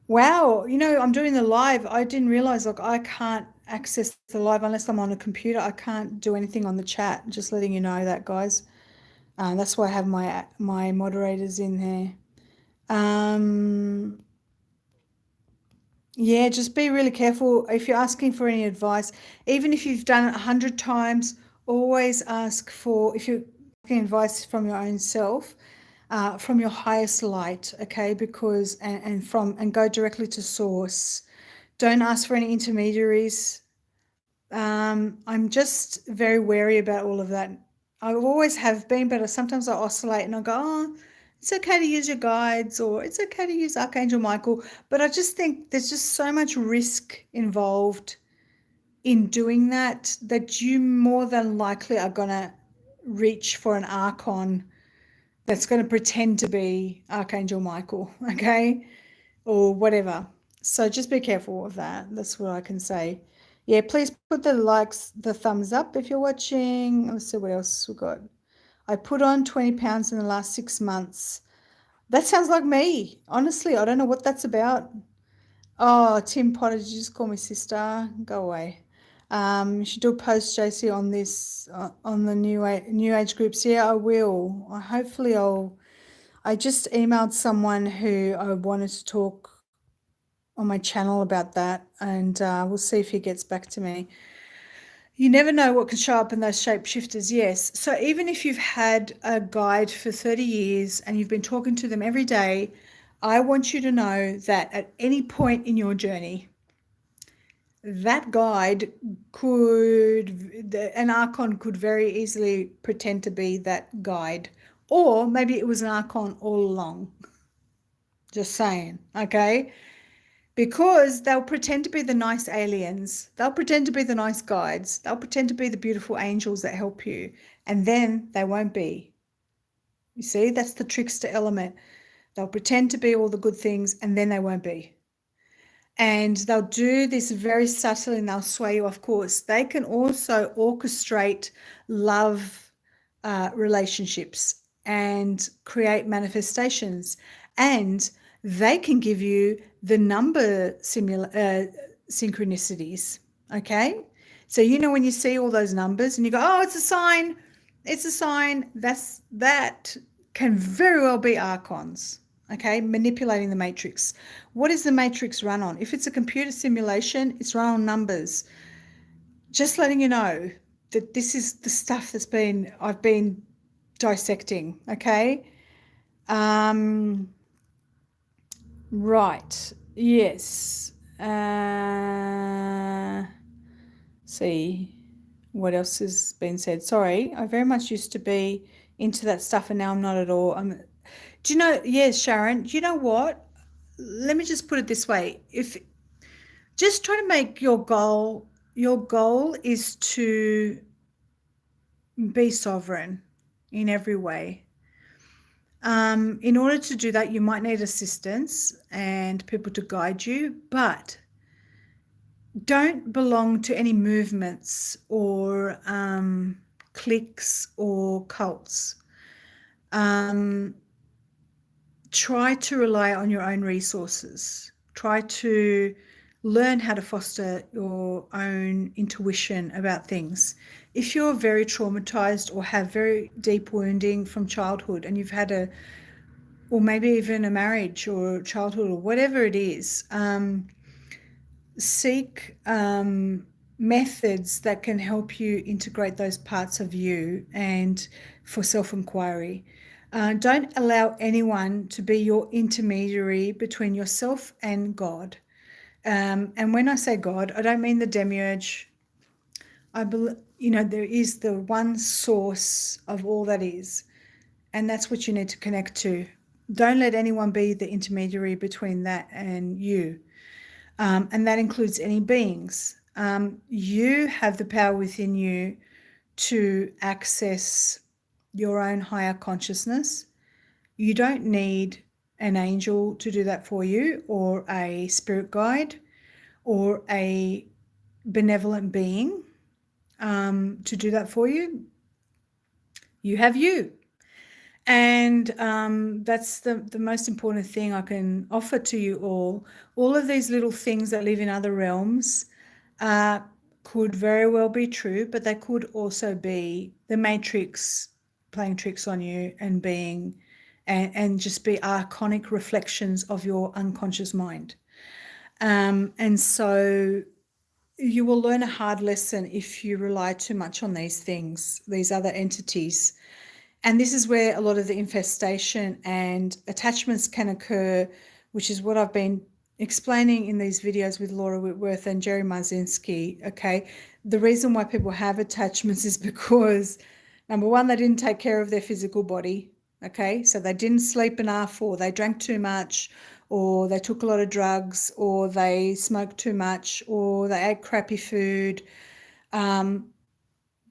Wow. I'm doing the live. I didn't realize, I can't access the live unless I'm on a computer. I can't do anything on the chat. Just letting you know that, guys. That's why I have my moderators in there. Yeah, just be really careful if you're asking for any advice. Even if you've done it 100 times, always ask for, if you're asking advice from your own self, from your highest light, okay? Because and go directly to source. Don't ask for any intermediaries. I'm just very wary about all of that. I always have been, but sometimes I oscillate and I go, oh, it's okay to use your guides, or it's okay to use Archangel Michael. But I just think there's just so much risk involved in doing that you more than likely are going to reach for an Archon that's going to pretend to be Archangel Michael, okay? Or whatever. So just be careful of that. That's what I can say. Yeah, please put the thumbs up if you're watching. Let's see what else we got. I put on 20 pounds in the last 6 months. That sounds like me. Honestly, I don't know what that's about. Oh, Tim Potter, did you just call me sister? Go away. You should do a post, JC, on this, on the new age groups. Yeah, I will. I just emailed someone who I wanted to talk on my channel about that, and we'll see if he gets back to me. You never know what can show up in those shapeshifters, yes. So even if you've had a guide for 30 years and you've been talking to them every day, I want you to know that at any point in your journey, that guide an Archon could very easily pretend to be that guide. Or maybe it was an Archon all along. Just saying, okay? Because they'll pretend to be the nice aliens. They'll pretend to be the nice guides. They'll pretend to be the beautiful angels that help you. And then they won't be. You see, that's the trickster element. They'll pretend to be all the good things and then they won't be. And they'll do this very subtly and they'll sway you off course. They can also orchestrate love relationships and create manifestations. And they can give you the number synchronicities, okay? So you know when you see all those numbers and you go, oh, it's a sign, that can very well be Archons, okay? Manipulating the matrix. What is the matrix run on? If it's a computer simulation, it's run on numbers. Just letting you know that this is the stuff I've been dissecting, okay? Right, yes. See what else has been said. Sorry, I very much used to be into that stuff and now I'm not at all. Do you know, yes, Sharon, do you know what? Let me just put it this way. Just try to make your goal is to be sovereign in every way. In order to do that, you might need assistance and people to guide you, but don't belong to any movements or cliques or cults. Try to rely on your own resources. Try to learn how to foster your own intuition about things. If you're very traumatized or have very deep wounding from childhood and you've had or maybe even a marriage or childhood or whatever it is, seek methods that can help you integrate those parts of you and for self-inquiry. Don't allow anyone to be your intermediary between yourself and God. And when I say God, I don't mean the demiurge. I believe, there is the one source of all that is, and that's what you need to connect to. Don't let anyone be the intermediary between that and you. And that includes any beings. You have the power within you to access your own higher consciousness. You don't need an angel to do that for you, or a spirit guide, or a benevolent being to do that for you. You have you. And that's the most important thing I can offer to you all. All of these little things that live in other realms could very well be true, but they could also be the matrix playing tricks on you and just be archonic reflections of your unconscious mind. And so you will learn a hard lesson if you rely too much on these things, these other entities. And this is where a lot of the infestation and attachments can occur, which is what I've been explaining in these videos with Laura Whitworth and Jerry Marzinski, okay? The reason why people have attachments is because, number one, they didn't take care of their physical body, okay? So they didn't sleep enough, or they drank too much, or they took a lot of drugs, or they smoked too much, or they ate crappy food,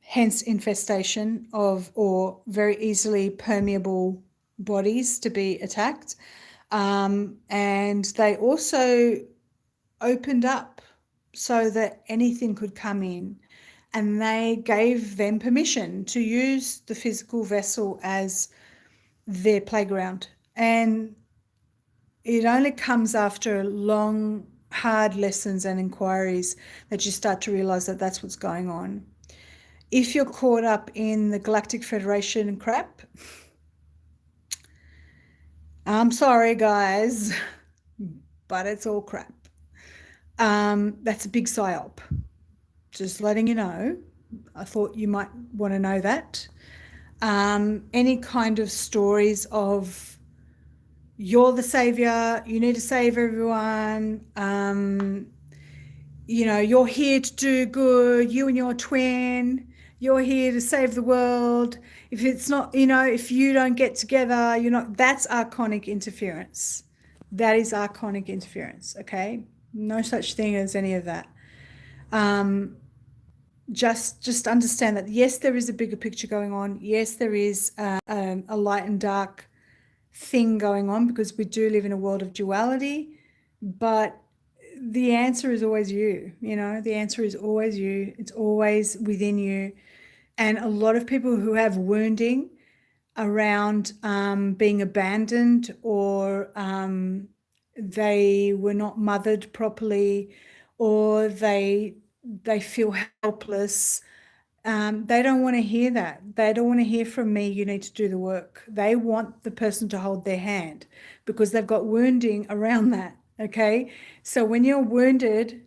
hence infestation or very easily permeable bodies to be attacked. And they also opened up so that anything could come in, and they gave them permission to use the physical vessel as their playground. And it only comes after long, hard lessons and inquiries that you start to realize that that's what's going on. If you're caught up in the Galactic Federation crap, I'm sorry, guys, but it's all crap. That's a big psyop. Just letting you know. I thought you might want to know that. Any kind of stories of you're the savior, you need to save everyone, you're here to do good, you and your twin, you're here to save the world. If it's not, if you don't get together, that's archonic interference. That is archonic interference, okay? No such thing as any of that. Just understand that, yes, there is a bigger picture going on. Yes, there is a light and dark thing going on, because we do live in a world of duality, but the answer is always you. The answer is always you. It's always within you. And a lot of people who have wounding around being abandoned, or they were not mothered properly, or they feel helpless. They don't want to hear that. They don't want to hear from me, you need to do the work. They want the person to hold their hand, because they've got wounding around that. Okay. So when you're wounded,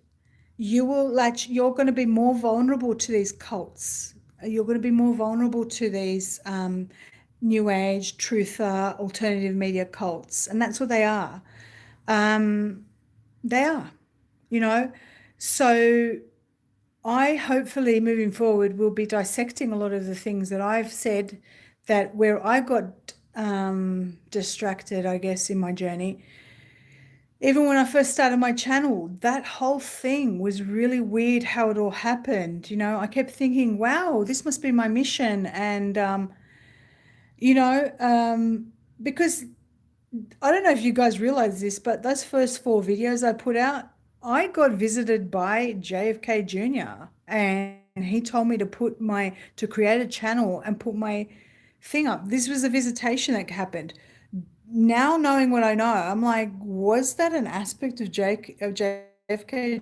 you're going to be more vulnerable to these cults. You're going to be more vulnerable to these new age, truther, alternative media cults. And that's what they are. They are, So I hopefully moving forward will be dissecting a lot of the things that I've said, that where I got distracted, I guess, in my journey. Even when I first started my channel, that whole thing was really weird how it all happened. I kept thinking, wow, this must be my mission. And, because I don't know if you guys realize this, but those first 4 videos I put out, I got visited by JFK Jr. and he told me to create a channel and put my thing up. This was a visitation that happened. Now knowing what I know, I'm like, was that an aspect of JFK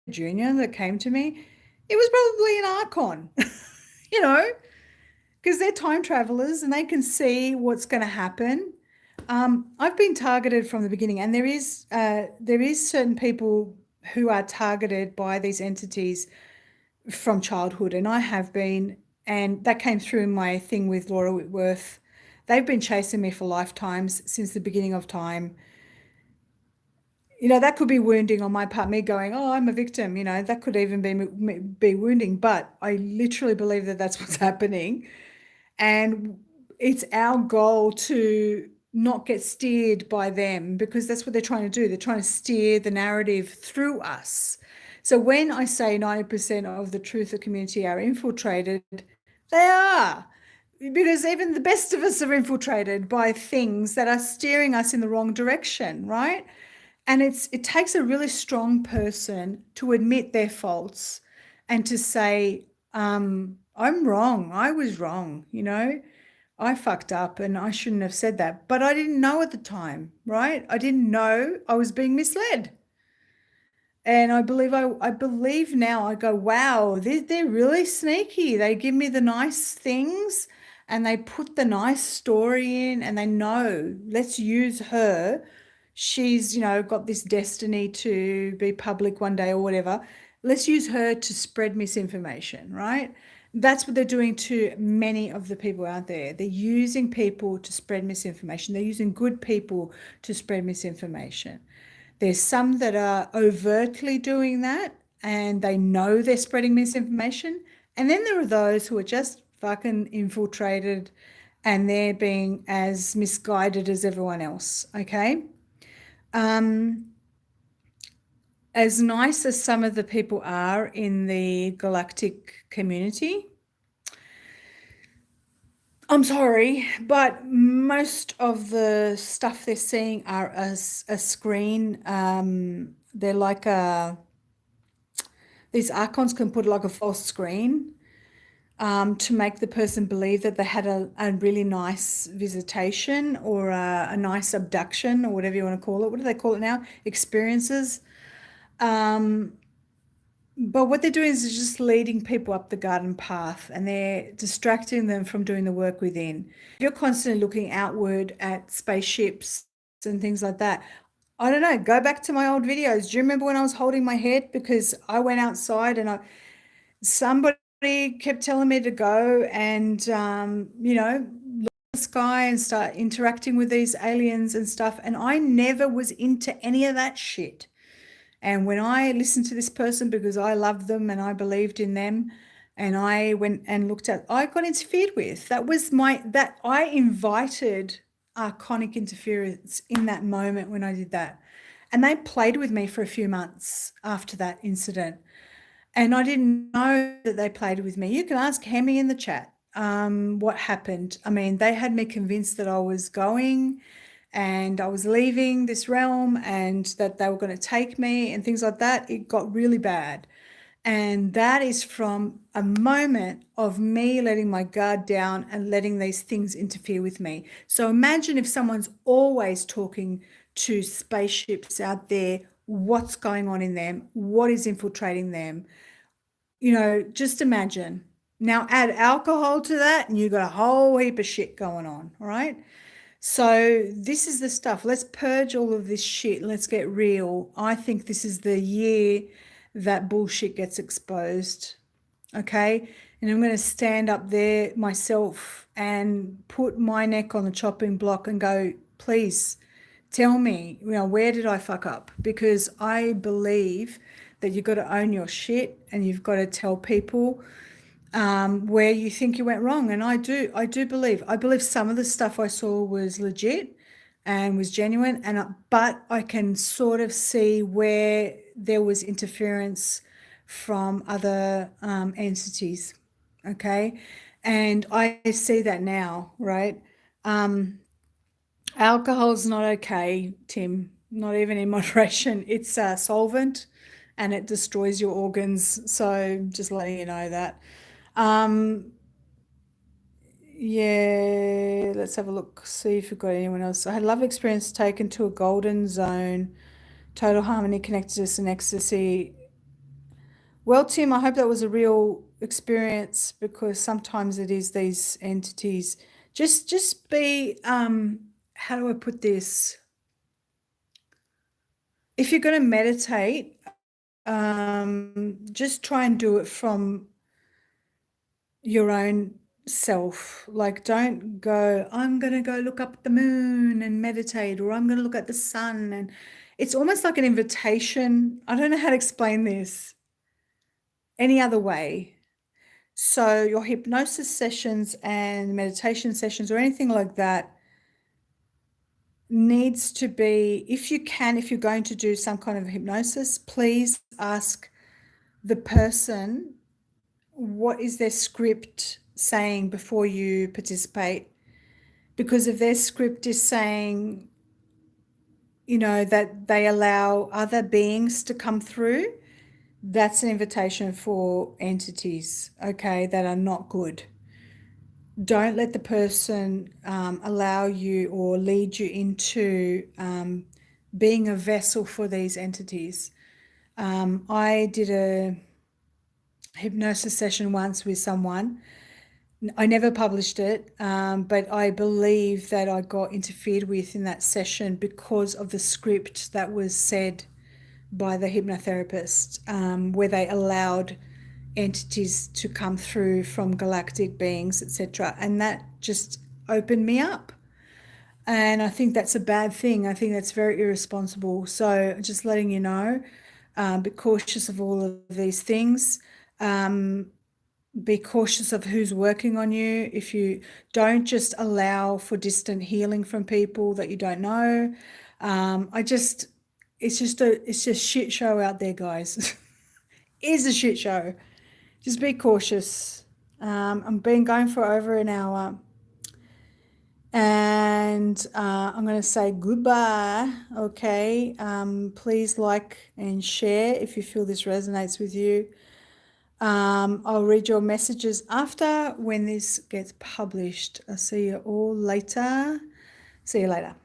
Jr. that came to me? It was probably an Archon, because they're time travelers and they can see what's going to happen. I've been targeted from the beginning, and there is certain people who are targeted by these entities from childhood, and I have been, and that came through in my thing with Laura Whitworth. They've been chasing me for lifetimes since the beginning of time. That could be wounding on my part, me going, oh, I'm a victim, that could even be wounding, but I literally believe that that's what's happening. And it's our goal to not get steered by them, because that's what they're trying to do. They're trying to steer the narrative through us. So when I say 90% of the truther community are infiltrated, they are. Because even the best of us are infiltrated by things that are steering us in the wrong direction, right? And it takes a really strong person to admit their faults and to say, I'm wrong. I was wrong, I fucked up and I shouldn't have said that. But I didn't know at the time, right? I didn't know I was being misled. And I believe now, I go, wow, they're really sneaky. They give me the nice things and they put the nice story in, and they know, let's use her. She's, got this destiny to be public one day or whatever. Let's use her to spread misinformation, right? That's what they're doing to many of the people out there. They're using people to spread misinformation. They're using good people to spread misinformation. There's some that are overtly doing that and they know they're spreading misinformation. And then there are those who are just fucking infiltrated and they're being as misguided as everyone else, okay? As nice as some of the people are in the galactic community, I'm sorry, but most of the stuff they're seeing are a screen. They're like these archons can put like a false screen to make the person believe that they had a really nice visitation or a nice abduction or whatever you want to call it. What do they call it now? Experiences. But what they're doing is just leading people up the garden path, and they're distracting them from doing the work within. If you're constantly looking outward at spaceships and things like that, I don't know, go back to my old videos. Do you remember when I was holding my head because I went outside and somebody kept telling me to go and, you know, look at the sky and start interacting with these aliens and stuff. And I never was into any of that shit. And when I listened to this person because I loved them and I believed in them, and I went and looked at, I got interfered with. That was that I invited archonic interference in that moment when I did that. And they played with me for a few months after that incident. And I didn't know that they played with me. You can ask Hemi in the chat what happened. I mean, they had me convinced that I was going and I was leaving this realm and that they were going to take me and things like that. It got really bad. And that is from a moment of me letting my guard down and letting these things interfere with me. So imagine if someone's always talking to spaceships out there, what's going on in them, what is infiltrating them. You know, just imagine. Now add alcohol to that and you've got a whole heap of shit going on, all right? So this is the stuff. Let's purge all of this shit. Let's get real. I think this is the year that bullshit gets exposed. Okay. And I'm going to stand up there myself and put my neck on the chopping block and go, please tell me, you know, where did I fuck up? Because I believe that you've got to own your shit and you've got to tell people where you think you went wrong. And I do believe some of the stuff I saw was legit and was genuine, but I can sort of see where there was interference from other entities. Okay. And I see that now, right? Alcohol's not okay, Tim, not even in moderation. It's a solvent and it destroys your organs. So just letting you know that. Yeah, let's have a look, see if we've got anyone else. I had a lovely experience taken to a golden zone, total harmony, connectedness and ecstasy. Well, Tim, I hope that was a real experience because sometimes it is these entities. Just be, how do I put this? If you're going to meditate, just try and do it from your own self. Like, don't go, I'm going to go look up at the moon and meditate, or I'm going to look at the sun. And it's almost like an invitation. I don't know how to explain this any other way. So your hypnosis sessions and meditation sessions or anything like that needs to be, if you can, if you're going to do some kind of hypnosis, please ask the person what is their script saying before you participate. Because if their script is saying, you know, that they allow other beings to come through, that's an invitation for entities, okay, that are not good. Don't let the person allow you or lead you into being a vessel for these entities. I did a hypnosis session once with someone. I never published it, but I believe that I got interfered with in that session because of the script that was said by the hypnotherapist, where they allowed entities to come through from galactic beings, etc. And that just opened me up. And I think that's a bad thing. I think that's very irresponsible. So just letting you know, be cautious of all of these things. Be cautious of who's working on you. If you don't just allow for distant healing from people that you don't know. It's just shit show out there, guys. It's a shit show. Just be cautious. I've been going for over an hour. And I'm going to say goodbye, okay? Please like and share if you feel this resonates with you. I'll read your messages after when this gets published. I'll see you all later. See you later.